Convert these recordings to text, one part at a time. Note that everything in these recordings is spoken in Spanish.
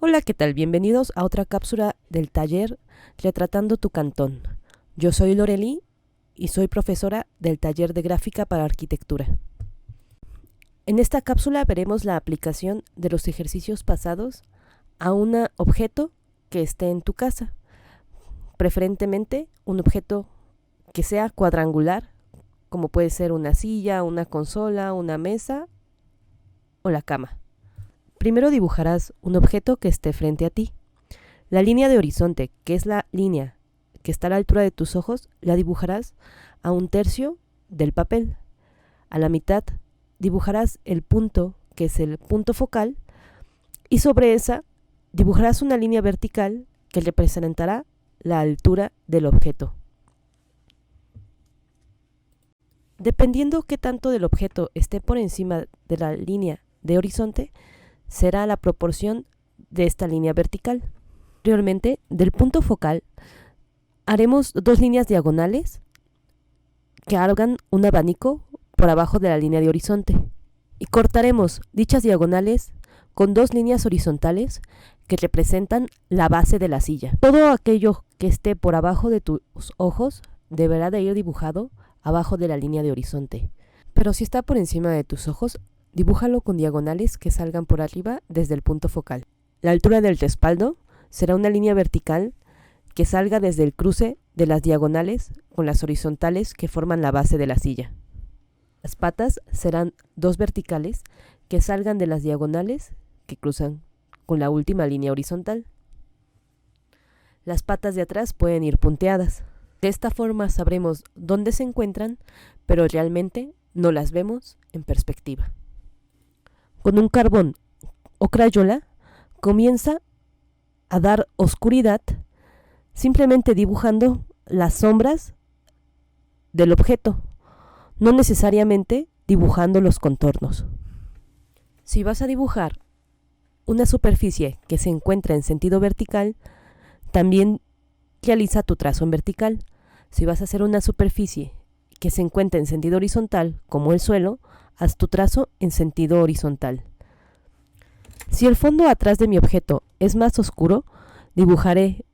Hola, ¿qué tal? Bienvenidos a otra cápsula del taller Retratando tu Cantón. Yo soy Loreli y soy profesora del taller de gráfica para arquitectura. En esta cápsula veremos la aplicación de los ejercicios pasados a un objeto que esté en tu casa, preferentemente un objeto que sea cuadrangular, como puede ser una silla, una consola, una mesa o la cama. Primero dibujarás un objeto que esté frente a ti. La línea de horizonte, que es la línea que está a la altura de tus ojos, la dibujarás a 1/3 del papel. A la mitad dibujarás el punto, que es el punto focal, y sobre esa dibujarás una línea vertical que representará la altura del objeto. Dependiendo qué tanto del objeto esté por encima de la línea de horizonte, será la proporción de esta línea vertical. Posteriormente, del punto focal, haremos 2 líneas diagonales que hagan un abanico por abajo de la línea de horizonte. Y cortaremos dichas diagonales con 2 líneas horizontales que representan la base de la silla. Todo aquello que esté por abajo de tus ojos deberá de ir dibujado abajo de la línea de horizonte. Pero si está por encima de tus ojos, dibújalo con diagonales que salgan por arriba desde el punto focal. La altura del respaldo será una línea vertical que salga desde el cruce de las diagonales con las horizontales que forman la base de la silla. Las patas serán 2 verticales que salgan de las diagonales que cruzan con la última línea horizontal. Las patas de atrás pueden ir punteadas. De esta forma sabremos dónde se encuentran, pero realmente no las vemos en perspectiva. Con un carbón o crayola comienza a dar oscuridad simplemente dibujando las sombras del objeto, no necesariamente dibujando los contornos. Si vas a dibujar una superficie que se encuentra en sentido vertical, también realiza tu trazo en vertical. Si vas a hacer una superficie que se encuentra en sentido horizontal, como el suelo, haz tu trazo en sentido horizontal. Si el fondo atrás de mi objeto es más oscuro, dibujaré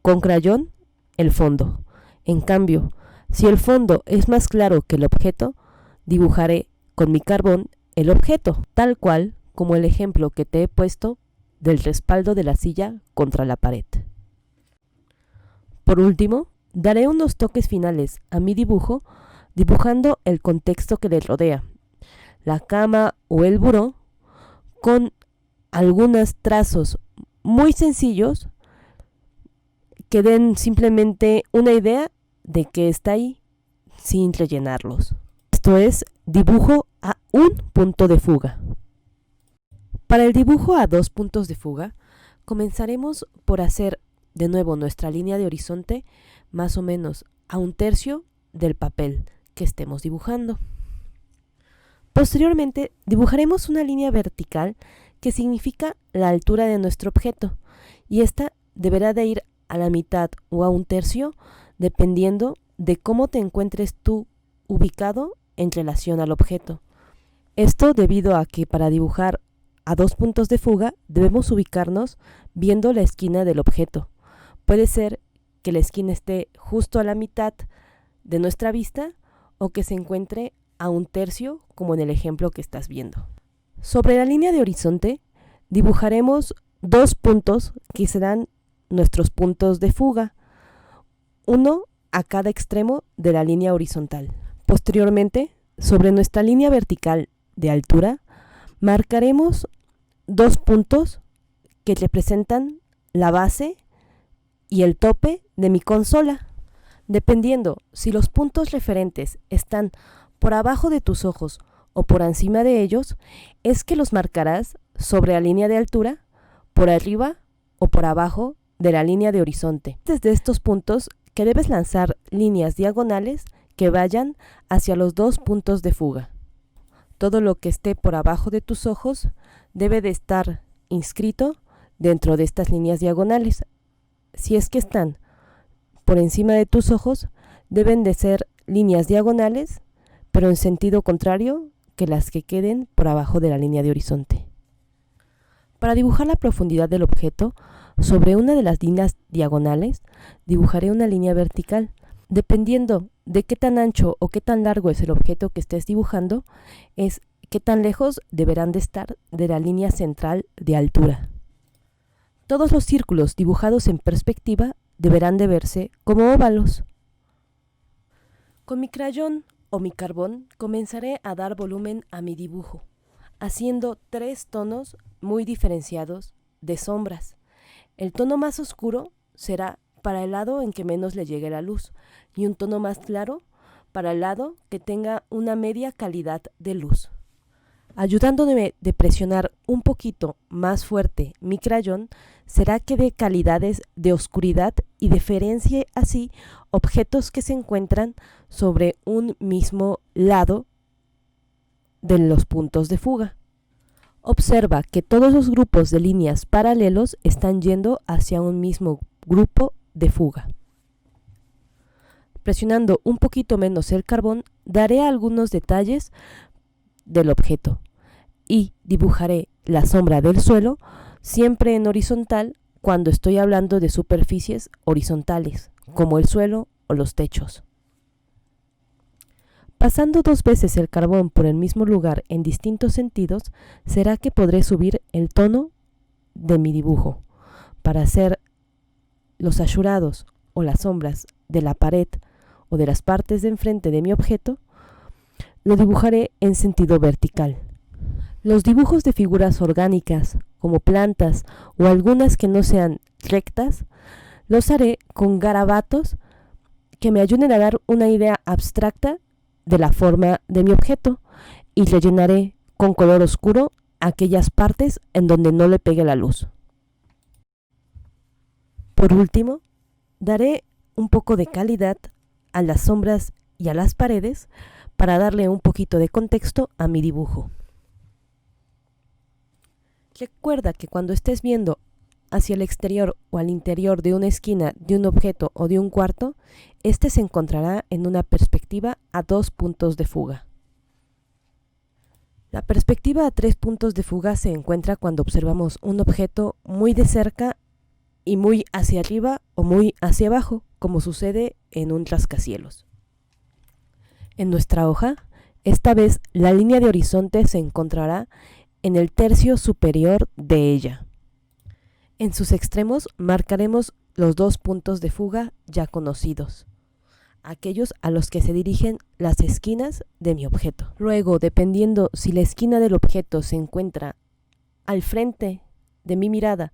con crayón el fondo. En cambio, si el fondo es más claro que el objeto, dibujaré con mi carbón el objeto, tal cual como el ejemplo que te he puesto del respaldo de la silla contra la pared. Por último, daré unos toques finales a mi dibujo dibujando el contexto que le rodea, la cama o el buró, con algunos trazos muy sencillos que den simplemente una idea de que está ahí sin rellenarlos. Esto es dibujo a un punto de fuga. Para el dibujo a 2 puntos de fuga, comenzaremos por hacer de nuevo nuestra línea de horizonte más o menos a 1/3 del papel que estemos dibujando. Posteriormente dibujaremos una línea vertical que significa la altura de nuestro objeto, y esta deberá de ir a la mitad o a 1/3 dependiendo de cómo te encuentres tú ubicado en relación al objeto. Esto debido a que para dibujar a 2 puntos de fuga debemos ubicarnos viendo la esquina del objeto. Puede ser que la esquina esté justo a la mitad de nuestra vista o que se encuentre a 1/3 como en el ejemplo que estás viendo. Sobre la línea de horizonte dibujaremos 2 puntos que serán nuestros puntos de fuga, uno a cada extremo de la línea horizontal. Posteriormente, sobre nuestra línea vertical de altura, marcaremos 2 puntos que representan la base y el tope de mi consola. Dependiendo si los puntos referentes están por abajo de tus ojos o por encima de ellos, es que los marcarás sobre la línea de altura, por arriba o por abajo de la línea de horizonte. Desde estos puntos que debes lanzar líneas diagonales que vayan hacia los 2 puntos de fuga. Todo lo que esté por abajo de tus ojos debe de estar inscrito dentro de estas líneas diagonales. Si es que están por encima de tus ojos, deben de ser líneas diagonales, pero en sentido contrario que las que queden por abajo de la línea de horizonte. Para dibujar la profundidad del objeto, sobre una de las líneas diagonales, dibujaré una línea vertical. Dependiendo de qué tan ancho o qué tan largo es el objeto que estés dibujando, es qué tan lejos deberán de estar de la línea central de altura. Todos los círculos dibujados en perspectiva deberán de verse como óvalos. Con mi crayón o mi carbón comenzaré a dar volumen a mi dibujo, haciendo 3 tonos muy diferenciados de sombras. El tono más oscuro será para el lado en que menos le llegue la luz y un tono más claro para el lado que tenga una media calidad de luz. Ayudándome de presionar un poquito más fuerte mi crayón, será que dé calidades de oscuridad y diferencie así objetos que se encuentran sobre un mismo lado de los puntos de fuga. Observa que todos los grupos de líneas paralelos están yendo hacia un mismo grupo de fuga. Presionando un poquito menos el carbón, daré algunos detalles del objeto y dibujaré la sombra del suelo siempre en horizontal cuando estoy hablando de superficies horizontales, como el suelo o los techos. Pasando 2 veces el carbón por el mismo lugar en distintos sentidos, será que podré subir el tono de mi dibujo. Para hacer los achurados o las sombras de la pared o de las partes de enfrente de mi objeto, lo dibujaré en sentido vertical. Los dibujos de figuras orgánicas, como plantas o algunas que no sean rectas, los haré con garabatos que me ayuden a dar una idea abstracta de la forma de mi objeto y rellenaré con color oscuro aquellas partes en donde no le pegue la luz. Por último, daré un poco de calidad a las sombras y a las paredes para darle un poquito de contexto a mi dibujo. Recuerda que cuando estés viendo hacia el exterior o al interior de una esquina de un objeto o de un cuarto, este se encontrará en una perspectiva a 2 puntos de fuga. La perspectiva a 3 puntos de fuga se encuentra cuando observamos un objeto muy de cerca y muy hacia arriba o muy hacia abajo, como sucede en un rascacielos. En nuestra hoja, esta vez la línea de horizonte se encontrará en el tercio superior de ella. En sus extremos marcaremos los 2 puntos de fuga ya conocidos, aquellos a los que se dirigen las esquinas de mi objeto. Luego, dependiendo si la esquina del objeto se encuentra al frente de mi mirada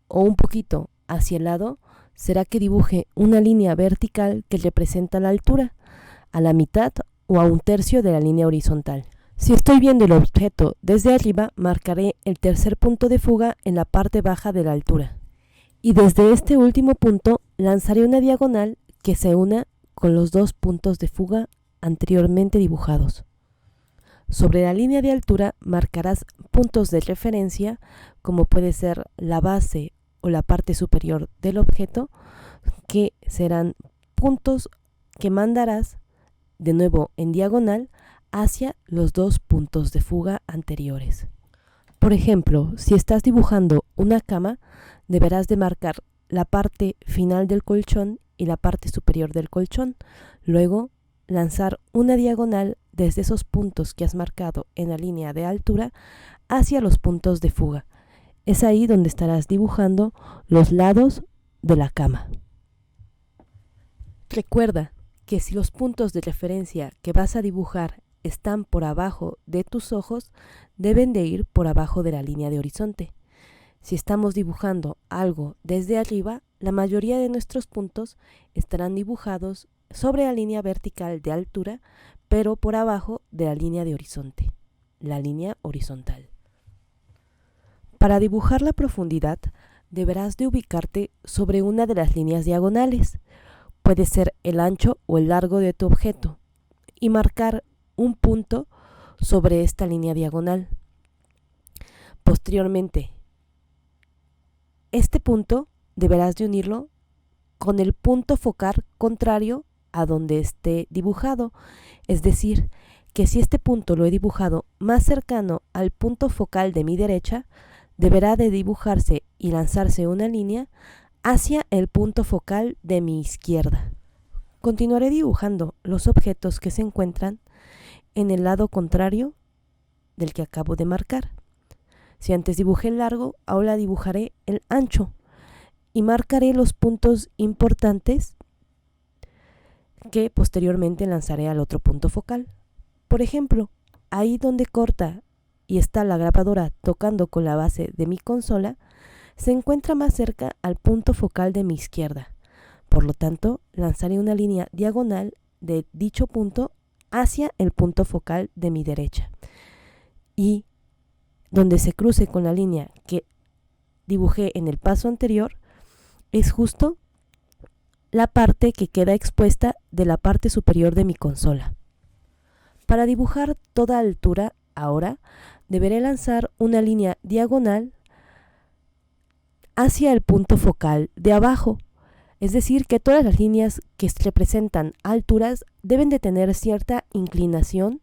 o un poquito hacia el lado, será que dibuje una línea vertical que representa la altura, a la mitad o a un tercio de la línea horizontal. Si estoy viendo el objeto desde arriba, marcaré el tercer punto de fuga en la parte baja de la altura. Y desde este último punto lanzaré una diagonal que se una con los 2 puntos de fuga anteriormente dibujados. Sobre la línea de altura marcarás puntos de referencia, como puede ser la base o la parte superior del objeto, que serán puntos que mandarás de nuevo en diagonal hacia los 2 puntos de fuga anteriores. Por ejemplo, si estás dibujando una cama, deberás de marcar la parte final del colchón y la parte superior del colchón. Luego, lanzar una diagonal desde esos puntos que has marcado en la línea de altura hacia los puntos de fuga. Es ahí donde estarás dibujando los lados de la cama. Recuerda que si los puntos de referencia que vas a dibujar están por abajo de tus ojos, deben de ir por abajo de la línea de horizonte. Si estamos dibujando algo desde arriba, la mayoría de nuestros puntos estarán dibujados sobre la línea vertical de altura, pero por abajo de la línea de horizonte, la línea horizontal. Para dibujar la profundidad, deberás de ubicarte sobre una de las líneas diagonales. Puede ser el ancho o el largo de tu objeto y marcar un punto sobre esta línea diagonal. Posteriormente, este punto deberás de unirlo con el punto focal contrario a donde esté dibujado, es decir, que si este punto lo he dibujado más cercano al punto focal de mi derecha, deberá de dibujarse y lanzarse una línea hacia el punto focal de mi izquierda. Continuaré dibujando los objetos que se encuentran en el lado contrario del que acabo de marcar. Si antes dibujé el largo, ahora dibujaré el ancho y marcaré los puntos importantes que posteriormente lanzaré al otro punto focal. Por ejemplo, ahí donde corta y está la grabadora tocando con la base de mi consola, se encuentra más cerca al punto focal de mi izquierda. Por lo tanto, lanzaré una línea diagonal de dicho punto hacia el punto focal de mi derecha. Y donde se cruce con la línea que dibujé en el paso anterior, es justo la parte que queda expuesta de la parte superior de mi consola. Para dibujar toda altura, ahora deberé lanzar una línea diagonal hacia el punto focal de abajo. Es decir, que todas las líneas que representan alturas deben de tener cierta inclinación,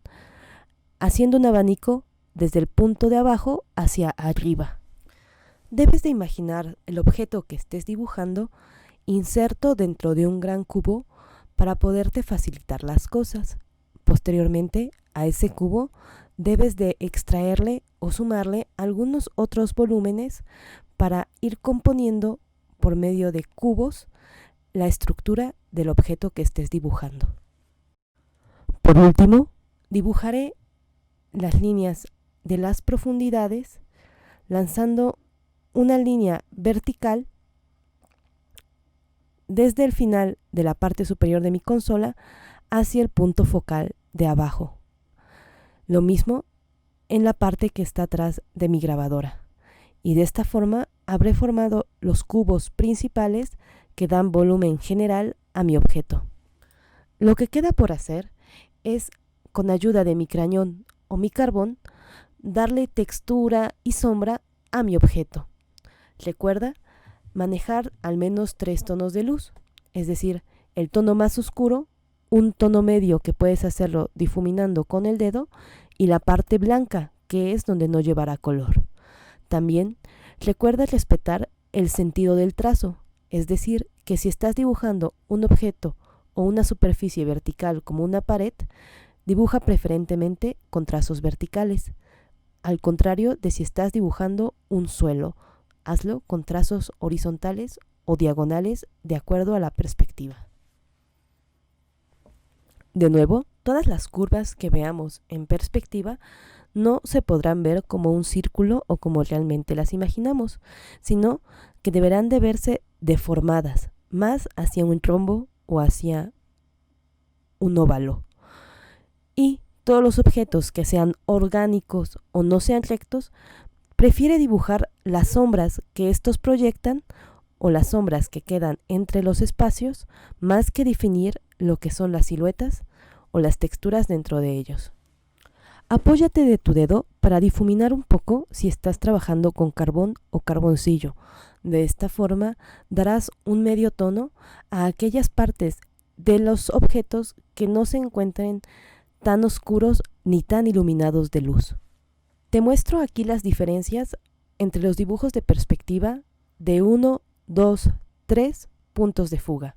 haciendo un abanico desde el punto de abajo hacia arriba. Debes de imaginar el objeto que estés dibujando inserto dentro de un gran cubo para poderte facilitar las cosas. Posteriormente, a ese cubo debes de extraerle o sumarle algunos otros volúmenes para ir componiendo por medio de cubos la estructura del objeto que estés dibujando. Por último, dibujaré las líneas de las profundidades lanzando una línea vertical desde el final de la parte superior de mi consola hacia el punto focal de abajo. Lo mismo en la parte que está atrás de mi grabadora. Y de esta forma habré formado los cubos principales que dan volumen general a mi objeto. Lo que queda por hacer es, con ayuda de mi crayon o mi carbón, darle textura y sombra a mi objeto. Recuerda manejar al menos 3 tonos de luz, es decir, el tono más oscuro, un tono medio que puedes hacerlo difuminando con el dedo y la parte blanca, que es donde no llevará color. También recuerda respetar el sentido del trazo, es decir, que si estás dibujando un objeto o una superficie vertical como una pared, dibuja preferentemente con trazos verticales. Al contrario de si estás dibujando un suelo, hazlo con trazos horizontales o diagonales de acuerdo a la perspectiva. De nuevo, todas las curvas que veamos en perspectiva no se podrán ver como un círculo o como realmente las imaginamos, sino que deberán de verse deformadas, más hacia un rombo o hacia un óvalo. Y todos los objetos que sean orgánicos o no sean rectos, prefiere dibujar las sombras que estos proyectan o las sombras que quedan entre los espacios, más que definir lo que son las siluetas o las texturas dentro de ellos. Apóyate de tu dedo para difuminar un poco si estás trabajando con carbón o carboncillo. De esta forma darás un medio tono a aquellas partes de los objetos que no se encuentren tan oscuros ni tan iluminados de luz. Te muestro aquí las diferencias entre los dibujos de perspectiva de 1, 2, 3 puntos de fuga.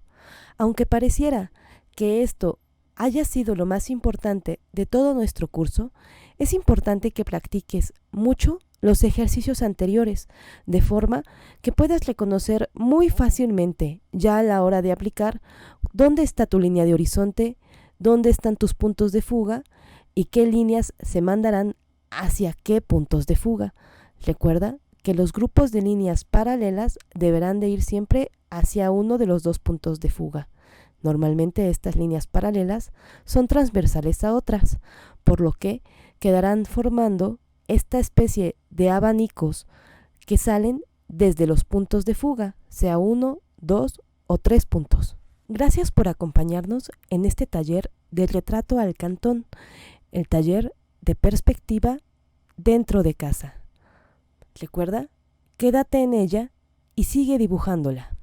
Aunque pareciera que esto haya sido lo más importante de todo nuestro curso, es importante que practiques mucho los ejercicios anteriores, de forma que puedas reconocer muy fácilmente, ya a la hora de aplicar, dónde está tu línea de horizonte, dónde están tus puntos de fuga y qué líneas se mandarán hacia qué puntos de fuga. Recuerda que los grupos de líneas paralelas deberán de ir siempre hacia uno de los 2 puntos de fuga. Normalmente estas líneas paralelas son transversales a otras, por lo que quedarán formando esta especie de abanicos que salen desde los puntos de fuga, sea 1, 2 o 3 puntos. Gracias por acompañarnos en este taller de retrato al cantón, el taller de perspectiva dentro de casa. Recuerda, quédate en ella y sigue dibujándola.